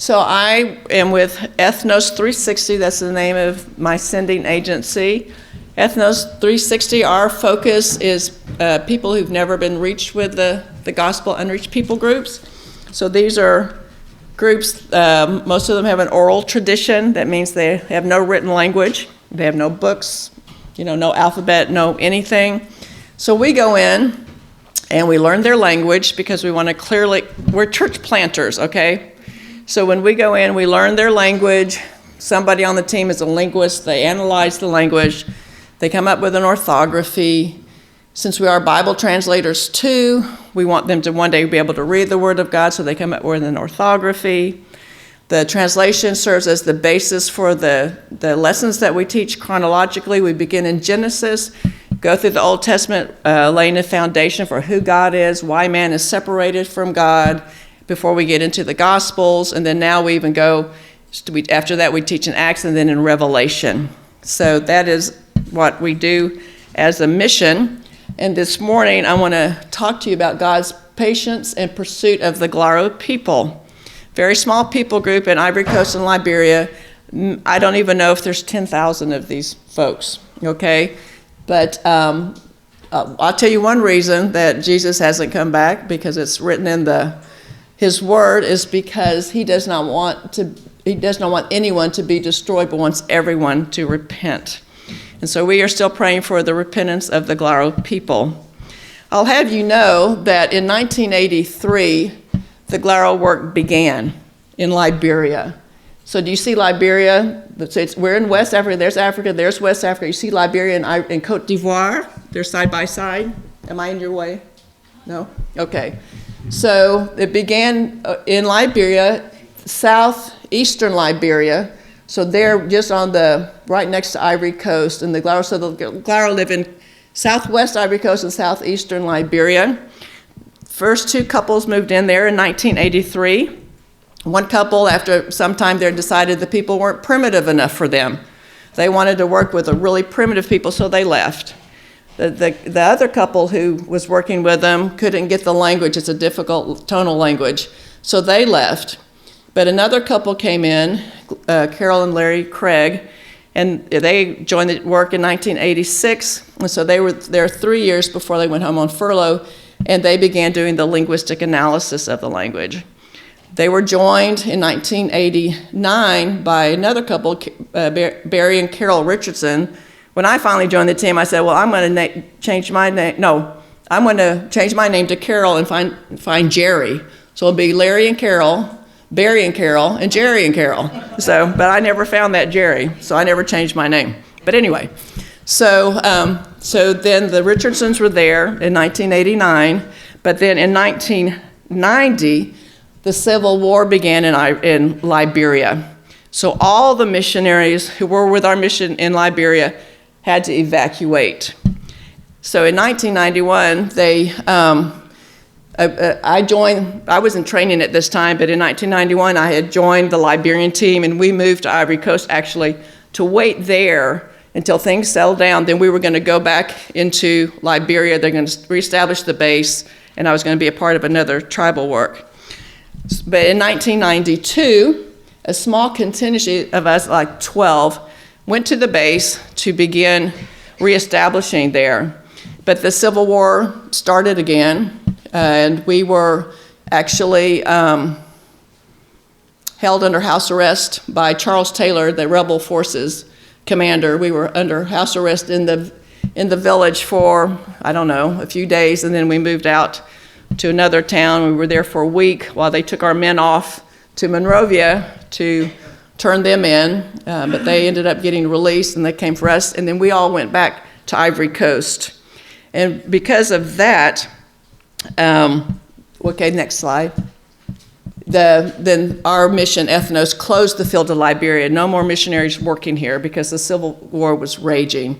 So I am with Ethnos 360. That's the name of my sending agency. Ethnos 360, our focus is people who've never been reached with the gospel, unreached people groups. So these are groups, most of them have an oral tradition. That means they have no written language. They have no books, no alphabet, no anything. So we go in and we learn their language because we want to we're church planters, okay? So when we go in, we learn their language. Somebody on the team is a linguist. They analyze the language. They come up with an orthography. Since we are Bible translators too, we want them to one day be able to read the Word of God, so they come up with an orthography. The translation serves as the basis for the lessons that we teach chronologically. We begin in Genesis, go through the Old Testament, laying a foundation for who God is, why man is separated from God, before we get into the Gospels. And then now we even go, after that we teach in Acts and then in Revelation. So that is what we do as a mission. And this morning I want to talk to you about God's patience and pursuit of the Glaro people. Very small people group in Ivory Coast and Liberia. I don't even know if there's 10,000 of these folks, okay? But I'll tell you one reason that Jesus hasn't come back, because it's written in His word, is because he does not want anyone to be destroyed, but wants everyone to repent. And so we are still praying for the repentance of the Glaro people. I'll have you know that in 1983, the Glaro work began in Liberia. So do you see Liberia? We're in West Africa. There's West Africa. You see Liberia and Cote d'Ivoire. They're side by side. Am I in your way? No? Okay. So it began in Liberia, southeastern Liberia. So they're just right next to Ivory Coast, and the Glaro. So the Glaro live in southwest Ivory Coast and southeastern Liberia. First two couples moved in there in 1983. One couple, after some time there, decided the people weren't primitive enough for them. They wanted to work with the really primitive people, so they left. The other couple who was working with them couldn't get the language. It's a difficult tonal language. So they left. But another couple came in, Carol and Larry Craig, and they joined the work in 1986. And so they were there 3 years before they went home on furlough, and they began doing the linguistic analysis of the language. They were joined in 1989 by another couple, Barry and Carol Richardson. When I finally joined the team, I said, well, I'm going to change my name. No, I'm going to change my name to Carol and find Jerry. So it'll be Larry and Carol, Barry and Carol, and Jerry and Carol. But I never found that Jerry, so I never changed my name. But anyway, so then the Richardsons were there in 1989, but then in 1990, the Civil War began in Liberia. So all the missionaries who were with our mission in Liberia had to evacuate. So in 1991, I was in training at this time, but in 1991, I had joined the Liberian team, and we moved to Ivory Coast actually to wait there until things settled down. Then we were going to go back into Liberia. They're going to reestablish the base, and I was going to be a part of another tribal work. But in 1992, a small contingency of us, like 12, went to the base to begin reestablishing there. But the Civil War started again, and we were actually held under house arrest by Charles Taylor, the rebel forces commander. We were under house arrest in the village for, a few days, and then we moved out to another town. We were there for a week while they took our men off to Monrovia to turn them in, but they ended up getting released, and they came for us, and then we all went back to Ivory Coast. And because of that, okay, next slide. Then our mission, Ethnos, closed the field to Liberia. No more missionaries working here because the Civil War was raging.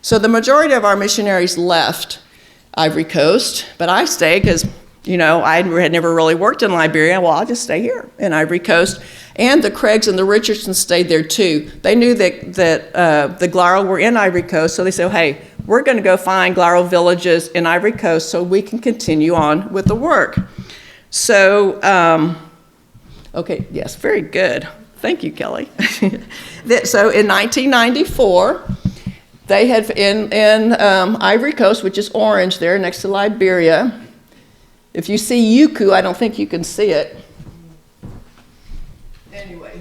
So the majority of our missionaries left Ivory Coast, but I stayed because, I had never really worked in Liberia. Well, I'll just stay here in Ivory Coast. And the Craigs and the Richardsons stayed there too. They knew that the Glaro were in Ivory Coast, so they said, hey, we're going to go find Glaro villages in Ivory Coast so we can continue on with the work. So Okay, yes, very good. Thank you, Kelly. So in 1994, they had in Ivory Coast, which is orange there next to Liberia. If you see Yuku, I don't think you can see it. Anyway,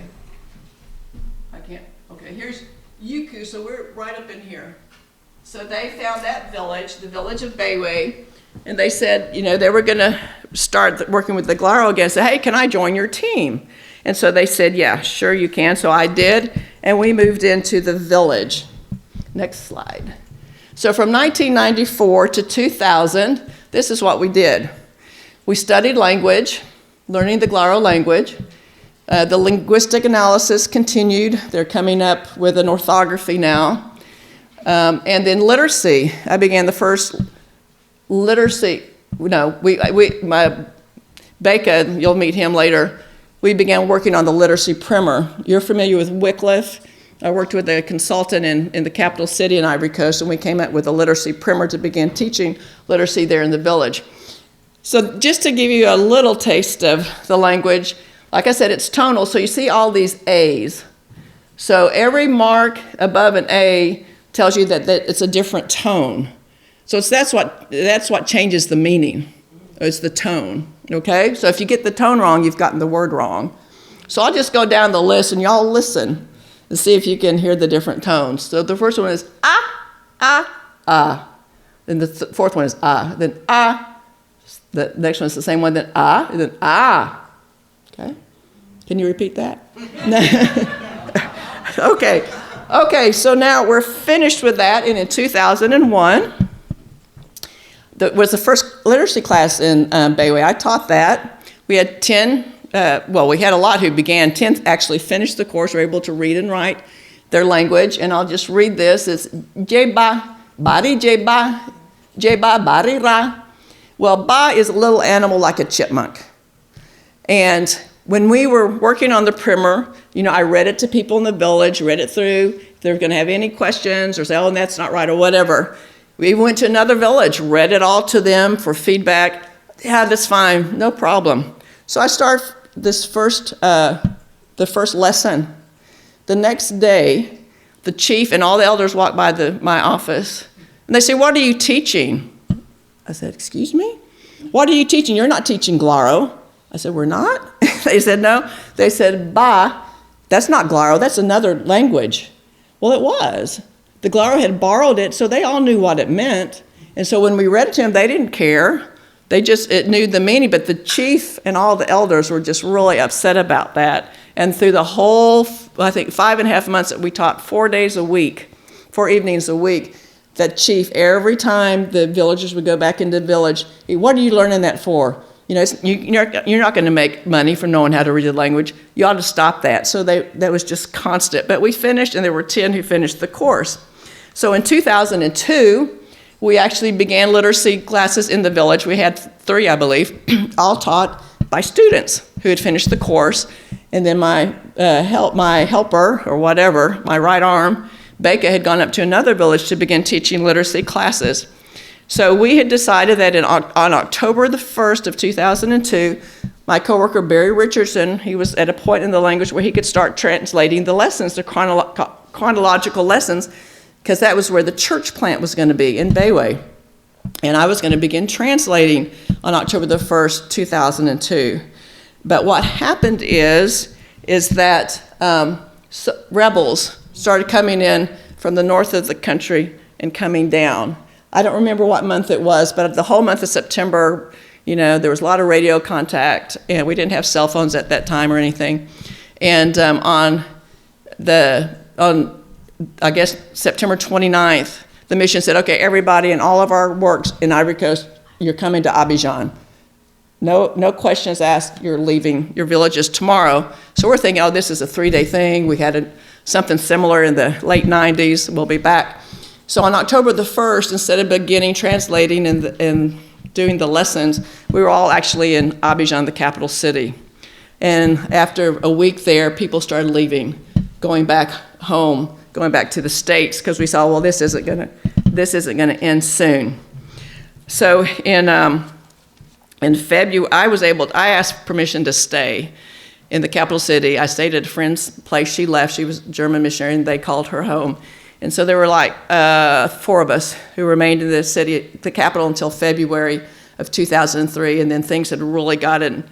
I can't. Okay, here's Yuku, so we're right up in here. So they found that village, the village of Bayway, and they said, they were going to start working with the Glaro again. Say, hey, can I join your team? And so they said, yeah, sure you can. So I did, and we moved into the village. Next slide. So from 1994 to 2000, this is what we did. We studied language, learning the Glaro language. The linguistic analysis continued. They're coming up with an orthography now. And then literacy. I began the first literacy. My Becca, you'll meet him later. We began working on the literacy primer. You're familiar with Wycliffe. I worked with a consultant in the capital city in Ivory Coast, and we came up with a literacy primer to begin teaching literacy there in the village. So just to give you a little taste of the language, like I said, it's tonal, so you see all these A's. So every mark above an A tells you that it's a different tone. So that's what changes the meaning. It's the tone, okay? So if you get the tone wrong, you've gotten the word wrong. So I'll just go down the list, and y'all listen and see if you can hear the different tones. So the first one is ah, ah, ah. Then the fourth one is ah. Then ah. The next one is the same one, then ah, and then ah. Okay? Can you repeat that? Okay, so now we're finished with that, and in 2001, that was the first literacy class in Bayway. I taught that. We had 10, we had a lot who began. 10 actually finished the course, were able to read and write their language, and I'll just read this. It's Jeba, Bari Jeba, Jeba, Bari Ra. Well, Ba is a little animal like a chipmunk. And when we were working on the primer, I read it to people in the village, read it through. If they were going to have any questions or say, oh, that's not right or whatever. We went to another village, read it all to them for feedback. Yeah, that's fine, no problem. So I start the first lesson. The next day, the chief and all the elders walk by my office, and they say, what are you teaching? I said, excuse me? What are you teaching? You're not teaching Glaro. I said, we're not? They said, no. They said, Ba, that's not Glaro, that's another language. Well, it was. The Glaro had borrowed it, so they all knew what it meant. And so when we read it to them, they didn't care. It knew the meaning, but the chief and all the elders were just really upset about that. And through the whole, I think, 5.5 months that we taught 4 days a week, 4 evenings a week, that chief, every time the villagers would go back into the village, what are you learning that for? You're not going to make money for knowing how to read the language. You ought to stop that. So that was just constant. But we finished, and there were 10 who finished the course. So in 2002, we actually began literacy classes in the village. We had 3, I believe, all taught by students who had finished the course. And then my helper, or whatever, my right arm, Becca, had gone up to another village to begin teaching literacy classes. So we had decided that on October the 1st of 2002, my coworker Barry Richardson, he was at a point in the language where he could start translating the lessons, the chronological lessons, because that was where the church plant was going to be in Bayway. And I was going to begin translating on October the 1st, 2002. But what happened is that rebels started coming in from the north of the country and coming down. I don't remember what month it was, but the whole month of September, there was a lot of radio contact, and we didn't have cell phones at that time or anything. And on I guess September 29th, the mission said, okay, everybody in all of our works in Ivory Coast, you're coming to Abidjan. No questions asked, you're leaving your villages tomorrow. So we're thinking, this is a 3-day thing. We had something similar in the late 90s. We'll be back. So on October the 1st, instead of beginning translating and doing the lessons, we were all actually in Abidjan, the capital city. And after a week there, people started leaving, going back home, going back to the States, because we saw, this isn't gonna end soon. So in February, I asked permission to stay. in the capital city. I stayed at a friend's place. She left. She was a German missionary, and they called her home. And so there were like 4 of us who remained in the city, the capital, until February of 2003. And then things had really gotten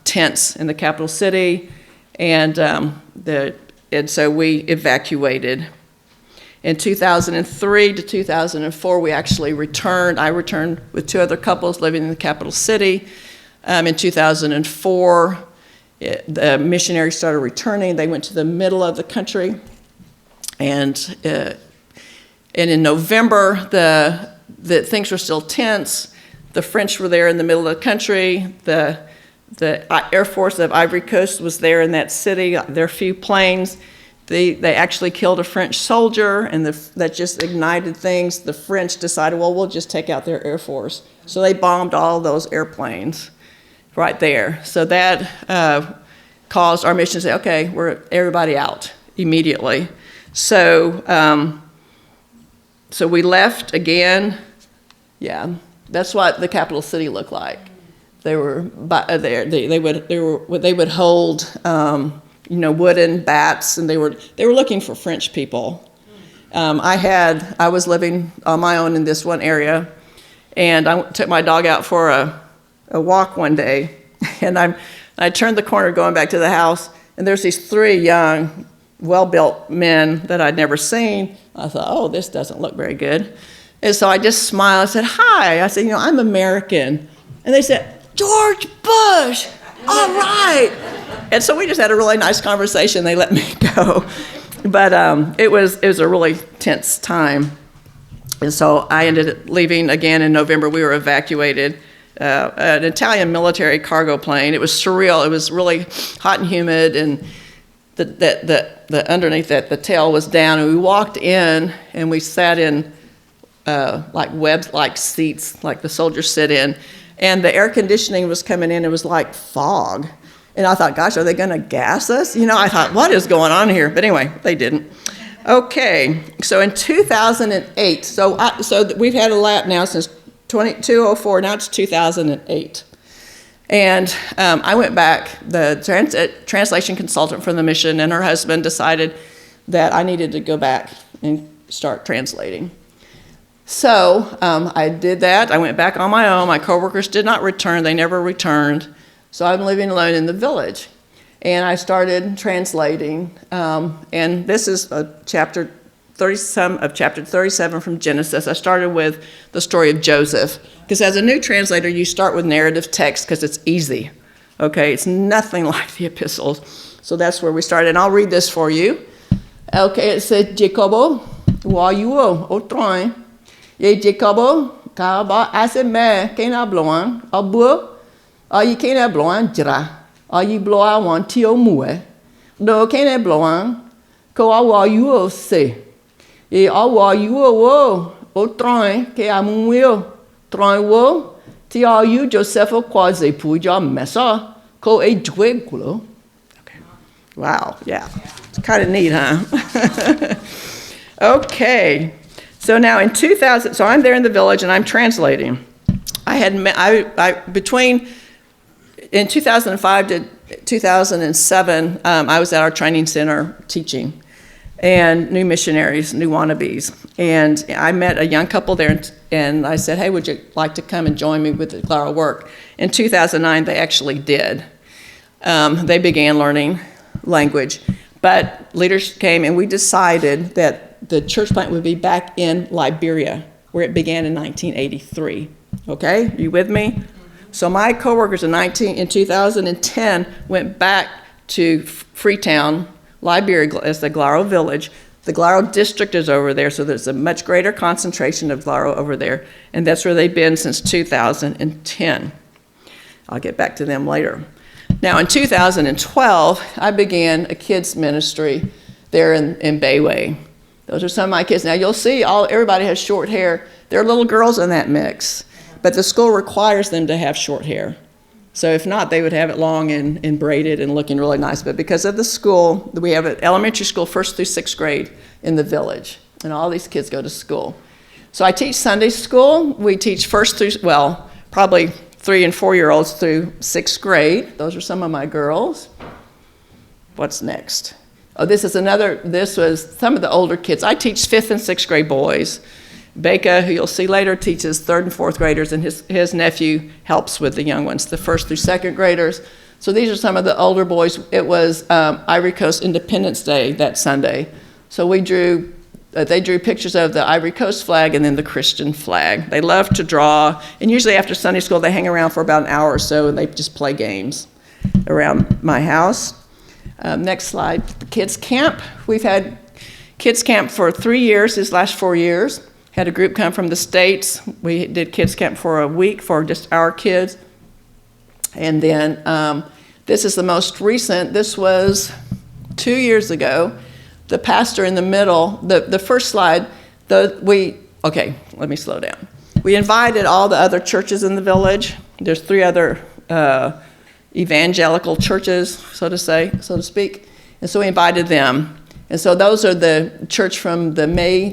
tense in the capital city, and so we evacuated. In 2003 to 2004, we actually returned. I returned with 2 other couples living in the capital city. In 2004, the missionaries started returning. They went to the middle of the country. And in November, the things were still tense. The French were there in the middle of the country. The Air Force of Ivory Coast was there in that city. There are a few planes. They actually killed a French soldier, and that just ignited things. The French decided, well, we'll just take out their Air Force. So they bombed all those airplanes right there. So that caused our mission to say, okay, we're everybody out immediately. So we left again. Yeah, that's what the capital city looked like. They were there. They would hold wooden bats, and they were looking for French people. I was living on my own in this one area, and I took my dog out for a walk one day, and I turned the corner going back to the house, and there's these 3 young, well-built men that I'd never seen. I thought, oh, this doesn't look very good. And so I just smiled. I said, hi. I said, I'm American. And they said, George Bush, all right. And so we just had a really nice conversation. They let me go. But it was a really tense time. And so I ended up leaving again in November. We were evacuated. An Italian military cargo plane. It was surreal. It was really hot and humid, and the underneath that, the tail was down. And we walked in, and we sat in like web-like seats, like the soldiers sit in. And the air conditioning was coming in. It was like fog. And I thought, gosh, are they going to gas us? I thought, what is going on here? But anyway, they didn't. Okay, so in 2008, so we've had a lap now since 2004, now it's 2008. And I went back, the translation consultant from the mission and her husband decided that I needed to go back and start translating. So I did that. I went back on my own. My coworkers did not return. They never returned. So I'm living alone in the village. And I started translating. And this is chapter 37 from Genesis. I started with the story of Joseph. Because as a new translator, you start with narrative text because it's easy. Okay, it's nothing like the epistles. So that's where we started. And I'll read this for you. Okay, it said, Jacobo, wayuo, otroin. Ye Jacobo, kaba aseme, kena bloan, abu, ayi kena bloan jra, ayi bloa wan tio mue, do kena bloan, ko awa yuo se, ye awa yuo wo, o troin, ke amuio, troin wo, ti a you Josepho quasi puja mesa, ko a dwegulo. Okay. Wow, yeah. It's kind of neat, huh? Okay. So now in 2000, so I'm there in the village and I'm translating. In 2005 to 2007, I was at our training center teaching, and new missionaries, new wannabes. And I met a young couple there, and I said, hey, would you like to come and join me with the Glaro work? In 2009, they actually did. They began learning language. But leaders came, and we decided that the church plant would be back in Liberia, where it began in 1983. Okay, are you with me? So my coworkers in 2010 went back to Freetown, Liberia, as the Glaro village. The Glaro district is over there, so there's a much greater concentration of Glaro over there, and that's where they've been since 2010. I'll get back to them later. Now in 2012, I began a kids ministry there in Bayway. Those are some of my kids. Now you'll see everybody has short hair. There are little girls in that mix, but the school requires them to have short hair. So if not, they would have it long and braided and looking really nice. But because of the school, we have an elementary school 1st through 6th grade in the village, and all these kids go to school. So I teach Sunday school. We teach probably 3 and 4-year-olds through 6th grade. Those are some of my girls. What's next? Oh, this was some of the older kids. I teach 5th and 6th grade boys. Becca, who you'll see later, teaches 3rd and 4th graders, and his nephew helps with the young ones, the 1st through 2nd graders. So these are some of the older boys. It was Ivory Coast Independence Day that Sunday. So they drew pictures of the Ivory Coast flag and then the Christian flag. They love to draw, and usually after Sunday school, they hang around for about an hour or so, and they just play games around my house. Next slide, kids camp. We've had kids camp for 3 years, these last 4 years. Had a group come from the States. We did kids camp for a week for just our kids. And then this is the most recent. This was 2 years ago. The pastor in the middle, the first slide, okay, let me slow down. We invited all the other churches in the village. There's 3 other evangelical churches, so to speak. And so we invited them. And so those are the church from the May.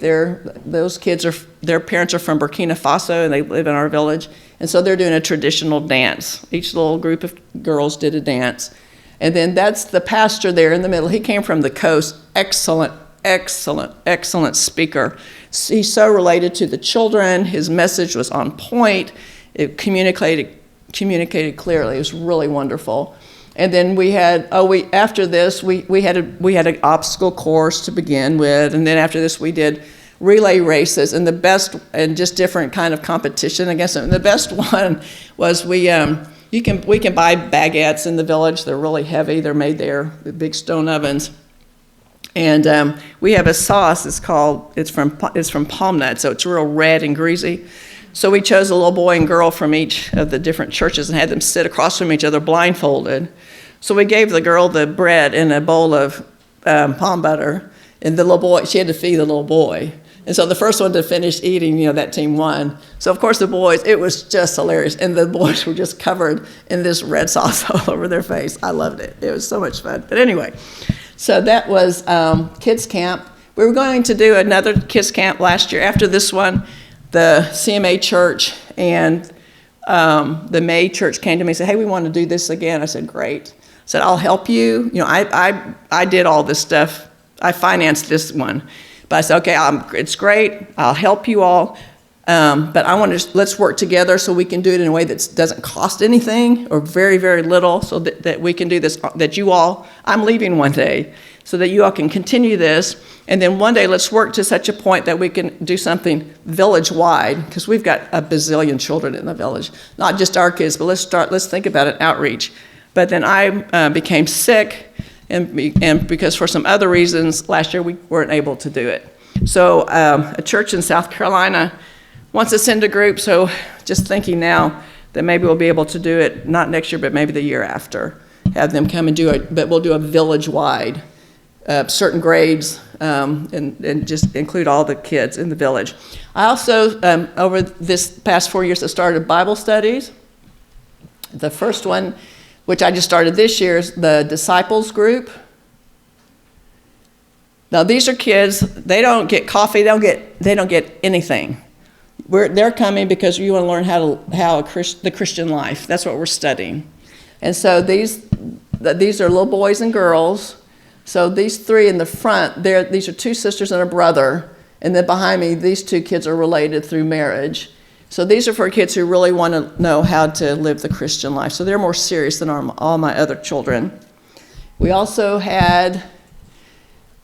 Those kids their parents are from Burkina Faso, and they live in our village. And so they're doing a traditional dance. Each little group of girls did a dance. And then that's the pastor there in the middle. He came from the coast. Excellent speaker. He's so related to the children. His message was on point. It communicated clearly. It was really wonderful. And then we had after this we had an obstacle course to begin with, and then after this we did relay races and just different kind of competition against them. And the best one was we can buy baguettes in the village. They're really heavy. They're made there with big stone ovens. And we have a sauce. It's from palm nut, so it's real red and greasy. So we chose a little boy and girl from each of the different churches and had them sit across from each other blindfolded. So we gave the girl the bread in a bowl of palm butter, and the little boy, she had to feed the little boy. And so the first one to finish eating, that team won. So of course the boys, it was just hilarious. And the boys were just covered in this red sauce all over their face. I loved it. It was so much fun. But anyway, so that was kids camp. We were going to do another kids camp last year. After this one, the CMA church and the May church came to me and said, hey, we want to do this again. I said, great. I said, I'll help you. I did all this stuff. I financed this one. But I said, okay, it's great. I'll help you all. But let's work together so we can do it in a way that doesn't cost anything or very, very little, so that we can do this, I'm leaving one day, so that you all can continue this. And then one day, let's work to such a point that we can do something village-wide, because we've got a bazillion children in the village, not just our kids, but let's think about an outreach. But then I became sick, and because for some other reasons, last year we weren't able to do it. So a church in South Carolina wants us into group, so just thinking now that maybe we'll be able to do it, not next year, but maybe the year after. Have them come and do it, but we'll do a village-wide, certain grades, and just include all the kids in the village. I also, over this past 4 years, have started Bible studies. The first one, which I just started this year, is the Disciples group. Now these are kids, they don't get coffee, they don't get anything. They're coming because you want to learn the Christian life. That's what we're studying. And so these are little boys and girls. So these 3 in the front, these are 2 sisters and a brother. And then behind me, these 2 kids are related through marriage. So these are for kids who really want to know how to live the Christian life. So they're more serious than all my other children. We also had,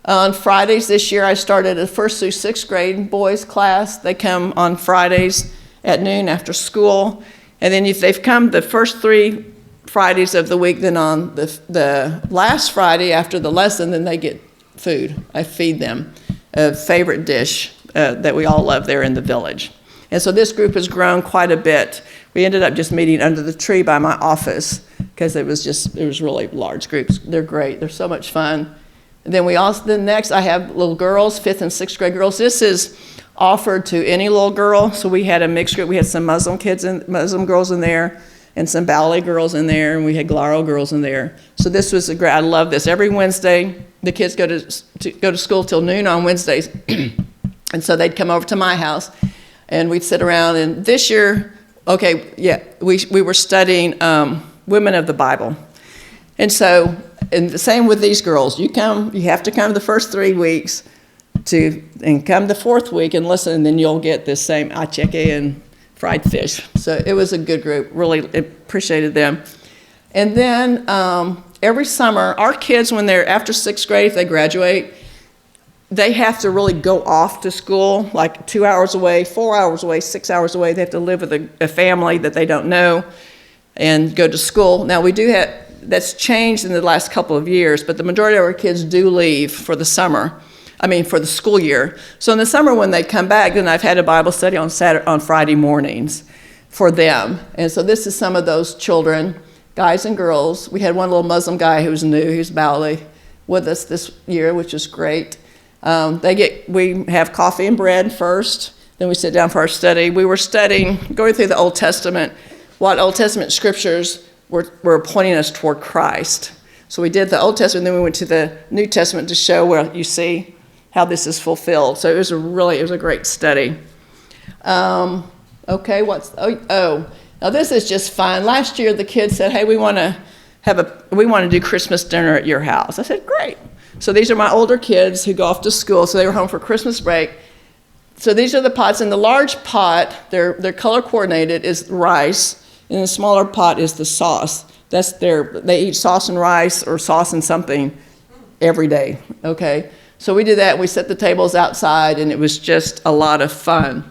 on Fridays this year, I started a 1st through 6th grade boys class. They come on Fridays at noon after school. And then if they've come the first 3 Fridays of the week, then on the last Friday after the lesson, then they get food. I feed them a favorite dish that we all love there in the village. And so this group has grown quite a bit. We ended up just meeting under the tree by my office because it was really large groups. They're great. They're so much fun. And then next I have little girls, 5th and 6th grade girls. This is offered to any little girl. So we had a mixed group. We had some Muslim girls in there, and some ballet girls in there, and we had Glaro girls in there. So this was I love this. Every Wednesday, the kids go to school till noon on Wednesdays, and so they'd come over to my house, and we'd sit around. And this year, Okay, yeah, we were studying women of the Bible. And so, and the same with these girls. You have to come the first 3 weeks and come the 4th week and listen, and then you'll get this same acheque and fried fish. So it was a good group. Really appreciated them. And then every summer, our kids, when they're after 6th grade, if they graduate, they have to really go off to school, like 2 hours away, 4 hours away, 6 hours away. They have to live with a family that they don't know and go to school. Now, we do have, that's changed in the last couple of years, but the majority of our kids do leave for the summer. For the school year. So in the summer when they come back, then I've had a Bible study on Friday mornings for them. And so this is some of those children, guys and girls. We had one little Muslim guy who's new, he's Bali, with us this year, which is great. We have coffee and bread first, then we sit down for our study. We were studying, going through the Old Testament, what Old Testament scriptures were pointing us toward Christ. So we did the Old Testament, then we went to the New Testament to show where you see how this is fulfilled. So it was a great study. Now this is just fun. Last year the kids said, hey, we want to do Christmas dinner at your house. I said, great. So these are my older kids who go off to school, so they were home for Christmas break. So these are the pots. In the large pot, they're color coordinated, is rice. In the smaller pot is the sauce. They eat sauce and rice or sauce and something every day, okay? So we did that, and we set the tables outside, and it was just a lot of fun.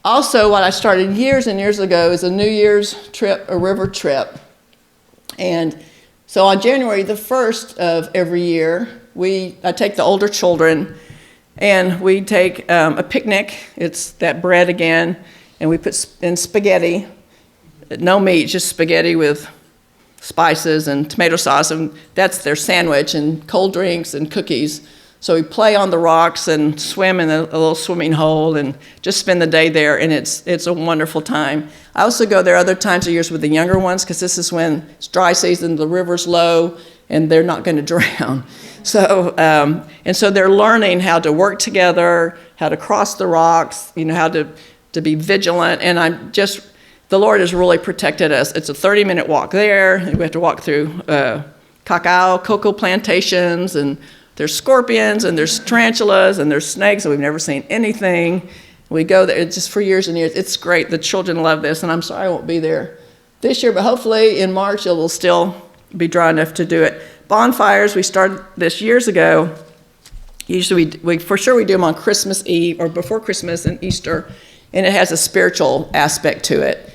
Also, what I started years and years ago is a New Year's trip, a river trip. And so on January the 1st of every year, I take the older children, and we take a picnic. It's that bread again, and we put in spaghetti, no meat, just spaghetti with spices and tomato sauce, and that's their sandwich, and cold drinks and cookies. So we play on the rocks and swim in a little swimming hole and just spend the day there, and it's a wonderful time. I also go there other times of years with the younger ones, because this is when it's dry season, the river's low, and they're not going to drown. So and so they're learning how to work together, how to cross the rocks, how to be vigilant, and the Lord has really protected us. It's a 30-minute walk there. We have to walk through cocoa plantations, and there's scorpions, and there's tarantulas, and there's snakes, and we've never seen anything. We go there just for years and years. It's great. The children love this, and I'm sorry I won't be there this year, but hopefully in March it will still be dry enough to do it. Bonfires, we started this years ago. Usually we for sure we do them on Christmas Eve or before Christmas and Easter, and it has a spiritual aspect to it.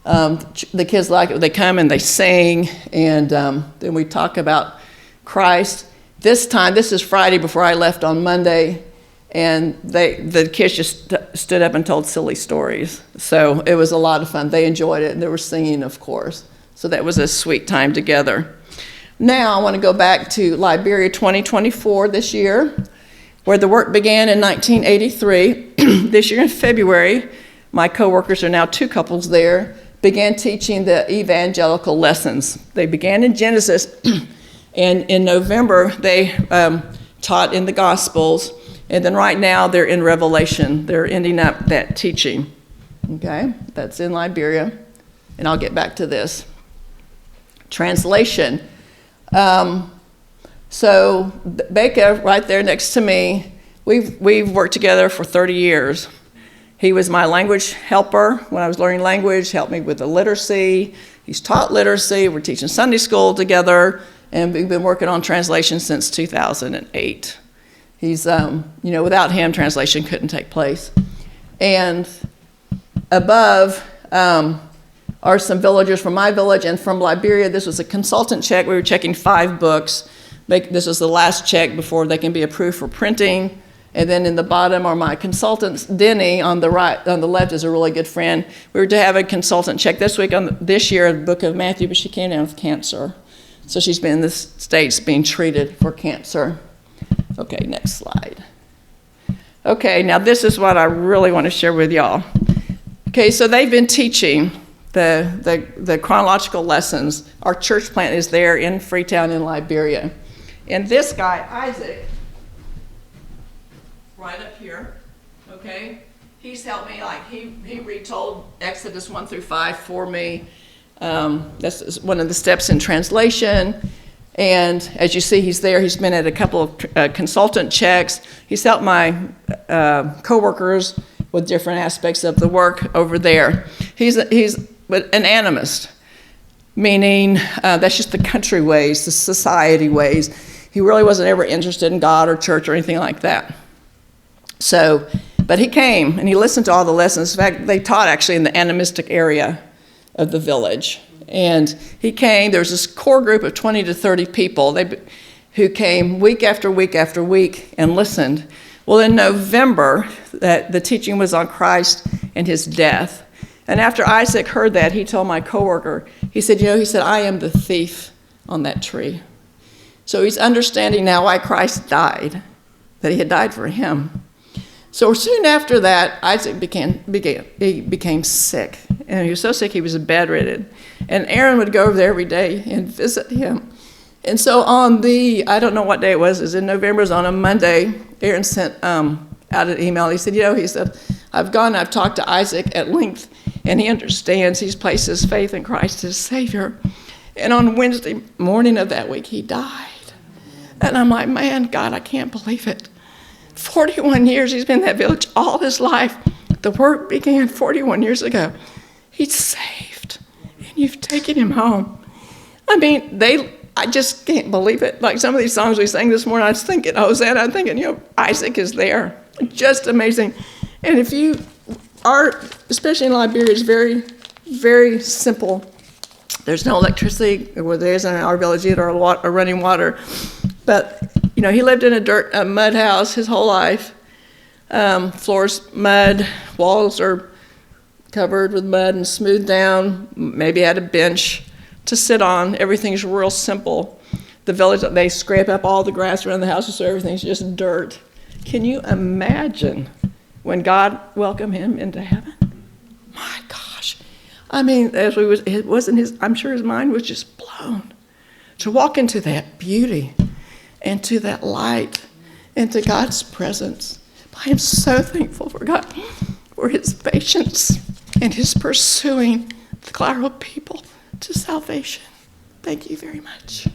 The kids like it. They come and they sing, and then we talk about Christ. This is Friday before I left on Monday, and the kids just stood up and told silly stories. So it was a lot of fun. They enjoyed it, and they were singing, of course. So that was a sweet time together. Now I want to go back to Liberia 2024 this year, where the work began in 1983. This year in February, my coworkers are now 2 couples there, began teaching the evangelical lessons. They began in Genesis, and in November they taught in the Gospels, and then right now they're in Revelation. They're ending up that teaching. Okay, that's in Liberia, and I'll get back to this. Translation. So Becca, right there next to me, we've worked together for 30 years. He was my language helper when I was learning language, helped me with the literacy. He's taught literacy. We're teaching Sunday school together, and we've been working on translation since 2008. He's, without him, translation couldn't take place. And above are some villagers from my village and from Liberia. This was a consultant check. We were checking 5 books. This was the last check before they can be approved for printing. And then in the bottom are my consultants. Denny on the right, on the left is a really good friend. We were to have a consultant check this week on this year of the book of Matthew, but she came down with cancer. So she's been in the States being treated for cancer. Okay, next slide. Okay, now this is what I really want to share with y'all. Okay, so they've been teaching the chronological lessons. Our church plant is there in Freetown in Liberia. And this guy, Isaac, right up here, okay, he's helped me, like he retold Exodus 1 through 5 for me. That's one of the steps in translation. And as you see, he's there. He's been at a couple of consultant checks. He's helped my coworkers with different aspects of the work over there. He's an animist, meaning that's just the country ways, the society ways. He really wasn't ever interested in God or church or anything like that. So, but he came and he listened to all the lessons. In fact, they taught actually in the animistic area of the village. And he came. There was this core group of 20 to 30 people who came week after week after week and listened. Well, in November, the teaching was on Christ and his death. And after Isaac heard that, he told my coworker, he said, I am the thief on that tree. So he's understanding now why Christ died, that he had died for him. So soon after that, Isaac became sick. And he was so sick he was bedridden. And Aaron would go over there every day and visit him. And so I don't know what day it was in November, it was on a Monday, Aaron sent out an email. He said, I've talked to Isaac at length, and he understands. He's placed his faith in Christ as Savior. And on Wednesday morning of that week, he died. And I'm like, man, God, I can't believe it. 41 years he's been in that village all his life. The work began 41 years ago. He's saved, and you've taken him home. I mean, I just can't believe it. Like some of these songs we sang this morning, I was thinking, Hosanna, I'm thinking, Isaac is there. Just amazing. And if you are, especially in Liberia, it's very, very simple. There's no electricity, where there isn't in our village either, or running water. But, he lived in a mud house his whole life. Floors mud, walls are covered with mud and smoothed down, maybe had a bench to sit on. Everything's real simple. The village, they scrape up all the grass around the house, so everything's just dirt. Can you imagine when God welcomed him into heaven? My gosh. I mean, I'm sure his mind was just blown to walk into that beauty and to that light and to God's presence. I am so thankful for God, for his patience and his pursuing the Claro people to salvation. Thank you very much.